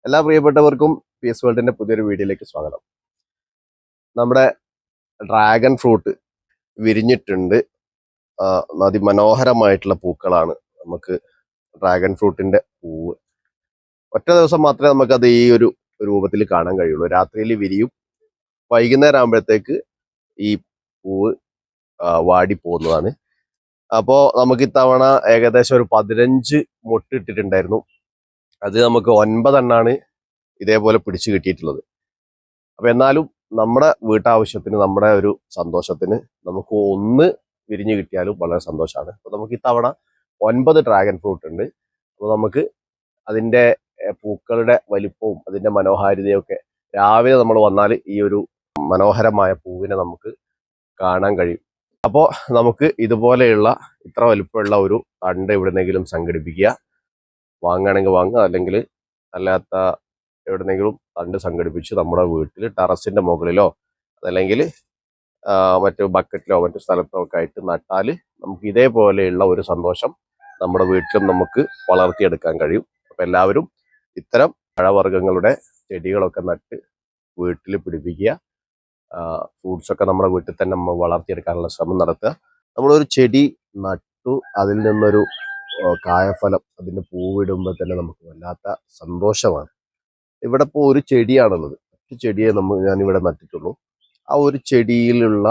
എല്ലാ പ്രിയപ്പെട്ടവർക്കും പീസ് വേൾഡിന്റെ പുതിയൊരു വീഡിയോയിലേക്ക് സ്വാഗതം. നമ്മുടെ ഡ്രാഗൺ ഫ്രൂട്ട് വിരിഞ്ഞിട്ടുണ്ട്. അതിമനോഹരമായിട്ടുള്ള പൂക്കളാണ് നമുക്ക് ഡ്രാഗൺ ഫ്രൂട്ടിന്റെ പൂവ്. ഒറ്റ ദിവസം മാത്രമേ നമുക്കത് ഈ ഒരു രൂപത്തിൽ കാണാൻ കഴിയുള്ളൂ. രാത്രിയിൽ വിരിയും, വൈകുന്നേരം ആകുമ്പോഴത്തേക്ക് ഈ പൂവ് വാടി പോകുന്നതാണ്. അപ്പോൾ നമുക്ക് ഇത്തവണ ഏകദേശം ഒരു 15 മൊട്ടിട്ടിട്ടുണ്ടായിരുന്നു. അത് നമുക്ക് 9 എണ്ണാണ് ഇതേപോലെ പിടിച്ചു കിട്ടിയിട്ടുള്ളത്. അപ്പൊ എന്നാലും നമ്മുടെ വീട്ടാവശ്യത്തിന്, നമ്മുടെ ഒരു സന്തോഷത്തിന് നമുക്ക് ഒന്ന് വിരിഞ്ഞു കിട്ടിയാലും വളരെ സന്തോഷമാണ്. അപ്പൊ നമുക്ക് ഇത്തവണ 9 ഡ്രാഗൺ ഫ്രൂട്ട് ഉണ്ട്. അപ്പൊ നമുക്ക് അതിന്റെ പൂക്കളുടെ വലിപ്പവും അതിന്റെ മനോഹാരിതയും ഒക്കെ രാവിലെ നമ്മൾ വന്നാൽ ഈ ഒരു മനോഹരമായ പൂവിനെ നമുക്ക് കാണാൻ കഴിയും. അപ്പോൾ നമുക്ക് ഇതുപോലെയുള്ള ഇത്ര വലിപ്പമുള്ള ഒരു തണ്ട് എവിടെന്നെങ്കിലും സംഘടിപ്പിക്കുക. വാങ്ങുകയാണെങ്കിൽ വാങ്ങുക, അല്ലെങ്കിൽ അല്ലാത്ത എവിടെന്നെങ്കിലും തണ്ട് സംഘടിപ്പിച്ച് നമ്മുടെ വീട്ടിൽ ടെറസിന്റെ മുകളിലോ അതല്ലെങ്കിൽ മറ്റു ബക്കറ്റിലോ മറ്റു സ്ഥലത്തോ ഒക്കെ ആയിട്ട് നട്ടാൽ നമുക്ക് ഇതേപോലെയുള്ള ഒരു സന്തോഷം നമ്മുടെ വീട്ടിലും നമുക്ക് വളർത്തിയെടുക്കാൻ കഴിയും. അപ്പം എല്ലാവരും ഇത്തരം പഴവർഗ്ഗങ്ങളുടെ ചെടികളൊക്കെ നട്ട് വീട്ടിൽ പിടിപ്പിക്കുക. ഫ്രൂട്ട്സ് ഒക്കെ നമ്മുടെ വീട്ടിൽ തന്നെ നമ്മൾ വളർത്തിയെടുക്കാനുള്ള ശ്രമം നടത്തുക. നമ്മളൊരു ചെടി നട്ടു, അതിൽ നിന്നൊരു കായഫലം, അതിൻ്റെ പൂവിടുമ്പോൾ തന്നെ നമുക്ക് വല്ലാത്ത സന്തോഷമാണ്. ഇവിടെ ഇപ്പോൾ ഒരു ചെടിയാണുള്ളത്, ഒരു ചെടിയെ ഞാനിവിടെ നട്ടിട്ടുള്ളൂ. ആ ഒരു ചെടിയിലുള്ള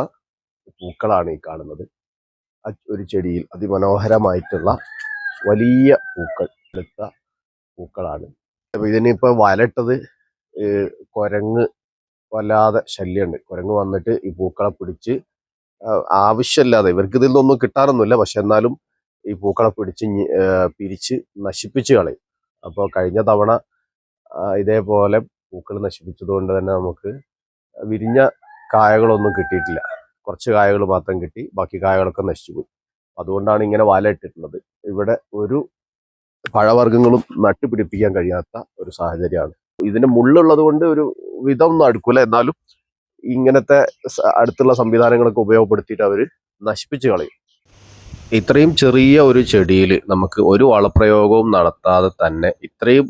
പൂക്കളാണ് ഈ കാണുന്നത്. ആ ഒരു ചെടിയിൽ അതിമനോഹരമായിട്ടുള്ള വലിയ പൂക്കൾ, വെളുത്ത പൂക്കളാണ്. അപ്പോൾ ഇതിനിപ്പോൾ വലട്ടത് കുരങ്ങ് വല്ലാതെ ശല്യമുണ്ട്. കുരങ്ങ് വന്നിട്ട് ഈ പൂക്കളെ പിടിച്ച് ആവശ്യമില്ലാതെ, ഇവർക്ക് ഇതിൽ നിന്നൊന്നും കിട്ടാറൊന്നുമില്ല, പക്ഷെ എന്നാലും ഈ പൂക്കളെ പിരിച്ച് നശിപ്പിച്ച് കളയും. അപ്പോൾ കഴിഞ്ഞ തവണ ഇതേപോലെ പൂക്കൾ നശിപ്പിച്ചത് കൊണ്ട് തന്നെ നമുക്ക് വിരിഞ്ഞ കായകളൊന്നും കിട്ടിയിട്ടില്ല. കുറച്ച് കായകൾ മാത്രം കിട്ടി, ബാക്കി കായകളൊക്കെ നശിച്ചുപോയി. അതുകൊണ്ടാണ് ഇങ്ങനെ വല ഇട്ടിട്ടുള്ളത്. ഇവിടെ ഒരു പഴവർഗ്ഗങ്ങളും നട്ടുപിടിപ്പിക്കാൻ കഴിയാത്ത ഒരു സാഹചര്യമാണ്. ഇതിന് മുള്ളുള്ളത് കൊണ്ട് ഒരു വിധം ഒന്നും അടുക്കൂല, എന്നാലും ഇങ്ങനത്തെ അടുത്തുള്ള സംവിധാനങ്ങളൊക്കെ ഉപയോഗപ്പെടുത്തിയിട്ട് അവർ നശിപ്പിച്ച് കളയും. ഇത്രയും ചെറിയ ഒരു ചെടിയിൽ നമുക്ക് ഒരു വളപ്രയോഗവും നടത്താതെ തന്നെ ഇത്രയും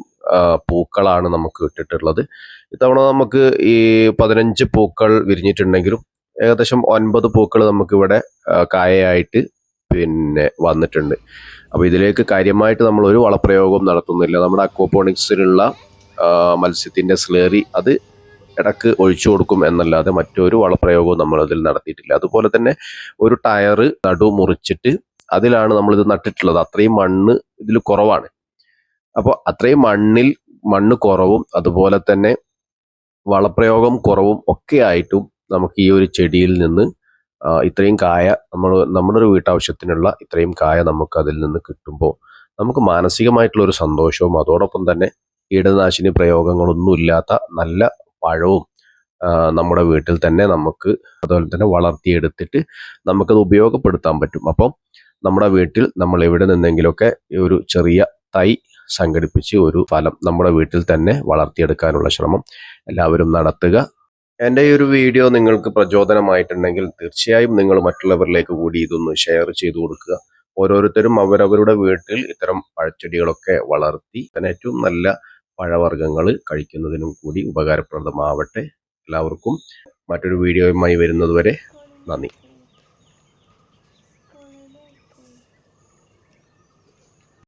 പൂക്കളാണ് നമുക്ക് ഇട്ടിട്ടുള്ളത്. ഇത്തവണ നമുക്ക് ഈ 15 പൂക്കൾ വിരിഞ്ഞിട്ടുണ്ടെങ്കിലും ഏകദേശം 9 പൂക്കൾ നമുക്കിവിടെ കായയായിട്ട് വന്നിട്ടുണ്ട്. അപ്പോൾ ഇതിലേക്ക് കാര്യമായിട്ട് നമ്മൾ ഒരു വളപ്രയോഗവും നടത്തുന്നില്ല. നമ്മുടെ അക്വാപോണിക്സിലുള്ള മത്സ്യത്തിൻ്റെ സ്ലേറി അത് ഇടക്ക് ഒഴിച്ചു കൊടുക്കും എന്നല്ലാതെ മറ്റൊരു വളപ്രയോഗവും നമ്മളതിൽ നടത്തിയിട്ടില്ല. അതുപോലെ തന്നെ ഒരു ടയറ് നടു മുറിച്ചിട്ട് അതിലാണ് നമ്മളിത് നട്ടിട്ടുള്ളത്. അത്രയും മണ്ണ് ഇതിൽ കുറവാണ്. അപ്പോൾ അത്രയും മണ്ണ് കുറവും അതുപോലെ തന്നെ വളപ്രയോഗം കുറവും ഒക്കെ ആയിട്ടും നമുക്ക് ഈ ഒരു ചെടിയിൽ നിന്ന് ഇത്രയും കായ, നമ്മുടെ ഒരു വീട്ടാവശ്യത്തിനുള്ള ഇത്രയും കായ നമുക്ക് അതിൽ നിന്ന് കിട്ടുമ്പോൾ നമുക്ക് മാനസികമായിട്ടുള്ള ഒരു സന്തോഷവും അതോടൊപ്പം തന്നെ കീടനാശിനി പ്രയോഗങ്ങളൊന്നും ഇല്ലാത്ത നല്ല പഴവും നമ്മുടെ വീട്ടിൽ തന്നെ നമുക്ക് അതുപോലെ തന്നെ വളർത്തിയെടുത്തിട്ട് നമുക്കത് ഉപയോഗപ്പെടുത്താൻ പറ്റും. അപ്പം നമ്മുടെ വീട്ടിൽ നമ്മൾ എവിടെ നിന്നെങ്കിലുമൊക്കെ ഒരു ചെറിയ തൈ സംഘടിപ്പിച്ച് ഒരു ഫലം നമ്മുടെ വീട്ടിൽ തന്നെ വളർത്തിയെടുക്കാനുള്ള ശ്രമം എല്ലാവരും നടത്തുക. എൻ്റെ ഈ ഒരു വീഡിയോ നിങ്ങൾക്ക് പ്രചോദനമായിട്ടുണ്ടെങ്കിൽ തീർച്ചയായും നിങ്ങൾ മറ്റുള്ളവരിലേക്ക് കൂടി ഇതൊന്ന് ഷെയർ ചെയ്തു കൊടുക്കുക. ഓരോരുത്തരും അവരവരുടെ വീട്ടിൽ ഇത്തരം പഴച്ചെടികളൊക്കെ വളർത്തി തന്നെ ഏറ്റവും നല്ല പഴവർഗ്ഗങ്ങൾ കഴിക്കുന്നതിനും കൂടി ഉപകാരപ്രദമാവട്ടെ. എല്ലാവർക്കും മറ്റൊരു വീഡിയോയുമായി വരുന്നതുവരെ നന്ദി.